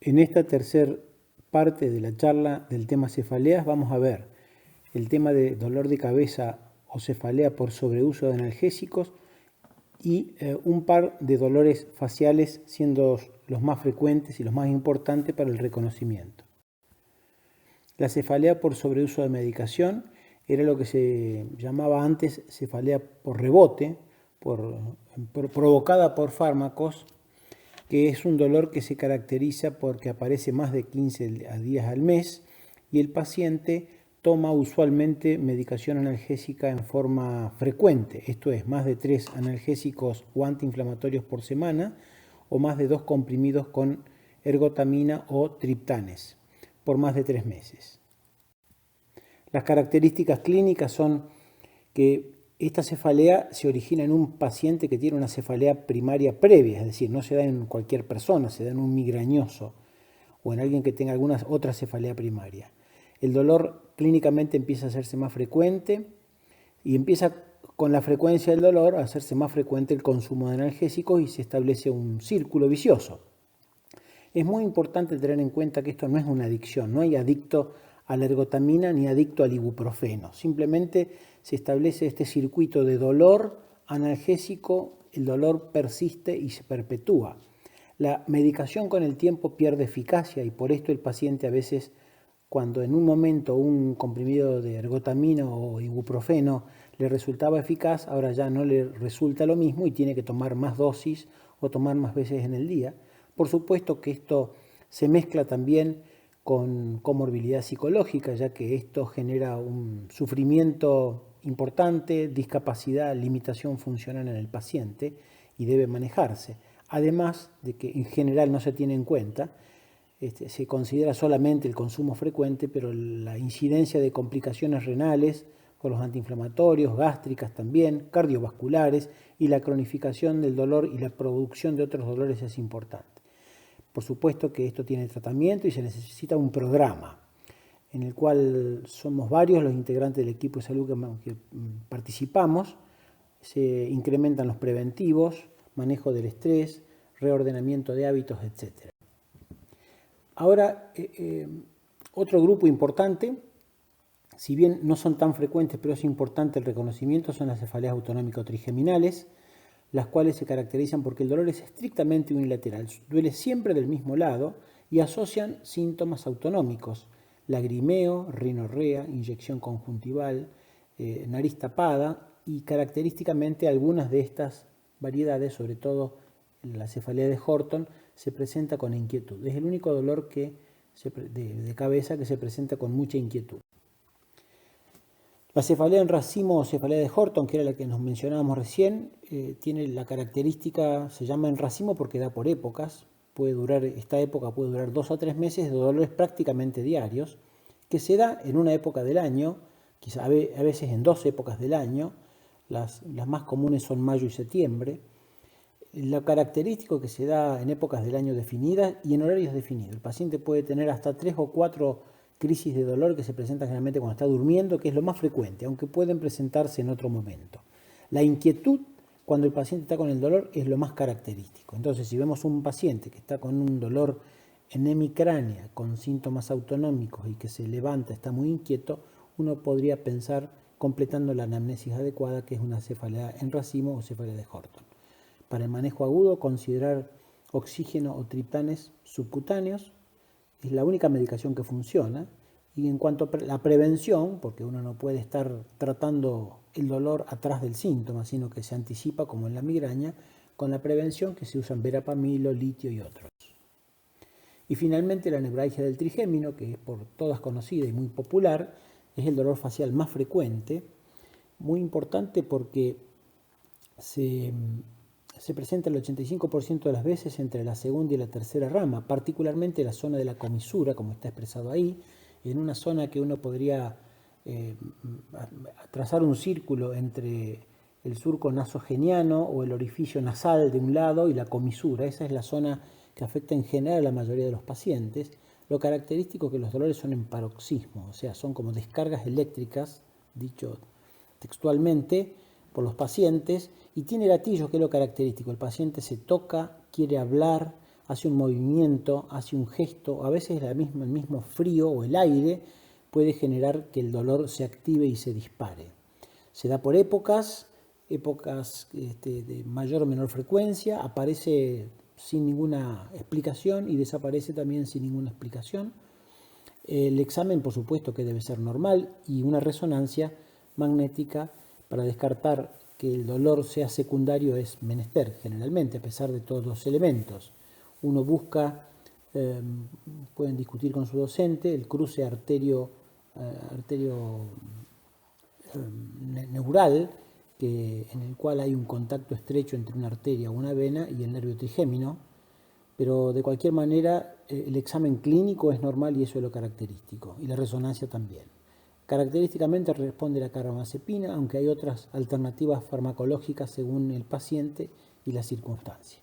En esta tercera parte de la charla del tema cefaleas vamos a ver el tema de dolor de cabeza o cefalea por sobreuso de analgésicos y un par de dolores faciales siendo los más frecuentes y los más importantes para el reconocimiento. La cefalea por sobreuso de medicación era lo que se llamaba antes cefalea por rebote, provocada por fármacos, que es un dolor que se caracteriza porque aparece más de 15 días al mes y el paciente toma usualmente medicación analgésica en forma frecuente, esto es, más de 3 analgésicos o antiinflamatorios por semana o más de 2 comprimidos con ergotamina o triptanes por más de 3 meses. Las características clínicas son que esta cefalea se origina en un paciente que tiene una cefalea primaria previa, es decir, no se da en cualquier persona, se da en un migrañoso o en alguien que tenga alguna otra cefalea primaria. El dolor clínicamente empieza a hacerse más frecuente y empieza con la frecuencia del dolor a hacerse más frecuente el consumo de analgésicos y se establece un círculo vicioso. Es muy importante tener en cuenta que esto no es una adicción, no hay adicto a la ergotamina ni adicto al ibuprofeno, simplemente se establece este circuito de dolor analgésico, el dolor persiste y se perpetúa. La medicación con el tiempo pierde eficacia y por esto el paciente a veces, cuando en un momento un comprimido de ergotamina o ibuprofeno le resultaba eficaz, ahora ya no le resulta lo mismo y tiene que tomar más dosis o tomar más veces en el día. Por supuesto que esto se mezcla también con comorbilidad psicológica, ya que esto genera un sufrimiento importante, discapacidad, limitación funcional en el paciente y debe manejarse. Además de que en general no se tiene en cuenta, se considera solamente el consumo frecuente, pero la incidencia de complicaciones renales con los antiinflamatorios, gástricas también, cardiovasculares y la cronificación del dolor y la producción de otros dolores es importante. Por supuesto que esto tiene tratamiento y se necesita un programa en el cual somos varios los integrantes del equipo de salud que participamos. Se incrementan los preventivos, manejo del estrés, reordenamiento de hábitos, etc. Ahora, otro grupo importante, si bien no son tan frecuentes, pero es importante el reconocimiento, son las cefaleas autonómico-trigeminales, las cuales se caracterizan porque el dolor es estrictamente unilateral, duele siempre del mismo lado y asocian síntomas autonómicos, lagrimeo, rinorrea, inyección conjuntival, nariz tapada y característicamente algunas de estas variedades, sobre todo la cefalea de Horton, se presenta con inquietud. Es el único dolor de cabeza que se presenta con mucha inquietud. La cefalea en racimo o cefalea de Horton, que era la que nos mencionábamos recién, tiene la característica, se llama en racimo porque da por épocas, esta época puede durar 2 a 3 meses de dolores prácticamente diarios, que se da en una época del año, quizá a veces en 2 épocas del año, las más comunes son mayo y septiembre. Lo característico que se da en épocas del año definidas y en horarios definidos. El paciente puede tener hasta 3 o 4 crisis de dolor que se presentan generalmente cuando está durmiendo, que es lo más frecuente, aunque pueden presentarse en otro momento. La inquietud cuando el paciente está con el dolor es lo más característico. Entonces, si vemos un paciente que está con un dolor en hemicránea, con síntomas autonómicos y que se levanta, está muy inquieto, uno podría pensar, completando la anamnesis adecuada, que es una cefalea en racimo o cefalea de Horton. Para el manejo agudo, considerar oxígeno o triptanes subcutáneos, es la única medicación que funciona. Y en cuanto a la prevención, porque uno no puede estar tratando el dolor atrás del síntoma, sino que se anticipa como en la migraña, con la prevención que se usan verapamilo, litio y otros. Y finalmente la neuralgia del trigémino, que es por todas conocida y muy popular, es el dolor facial más frecuente, muy importante porque se presenta el 85% de las veces entre la segunda y la tercera rama, particularmente la zona de la comisura, como está expresado ahí, en una zona que uno podría trazar un círculo entre el surco nasogeniano o el orificio nasal de un lado y la comisura. Esa es la zona que afecta en general a la mayoría de los pacientes. Lo característico es que los dolores son en paroxismo, o sea, son como descargas eléctricas, dicho textualmente, por los pacientes, y tiene gatillos, que es lo característico. El paciente se toca, quiere hablar, hace un movimiento, hace un gesto, a veces el mismo frío o el aire puede generar que el dolor se active y se dispare. Se da por épocas de mayor o menor frecuencia, aparece sin ninguna explicación y desaparece también sin ninguna explicación. El examen, por supuesto, que debe ser normal y una resonancia magnética para descartar que el dolor sea secundario es menester, generalmente, a pesar de todos los elementos. Uno busca, pueden discutir con su docente, el cruce neural, en el cual hay un contacto estrecho entre una arteria o una vena y el nervio trigémino, pero de cualquier manera el examen clínico es normal y eso es lo característico, y la resonancia también. Característicamente responde la carbamazepina, aunque hay otras alternativas farmacológicas según el paciente y la circunstancia.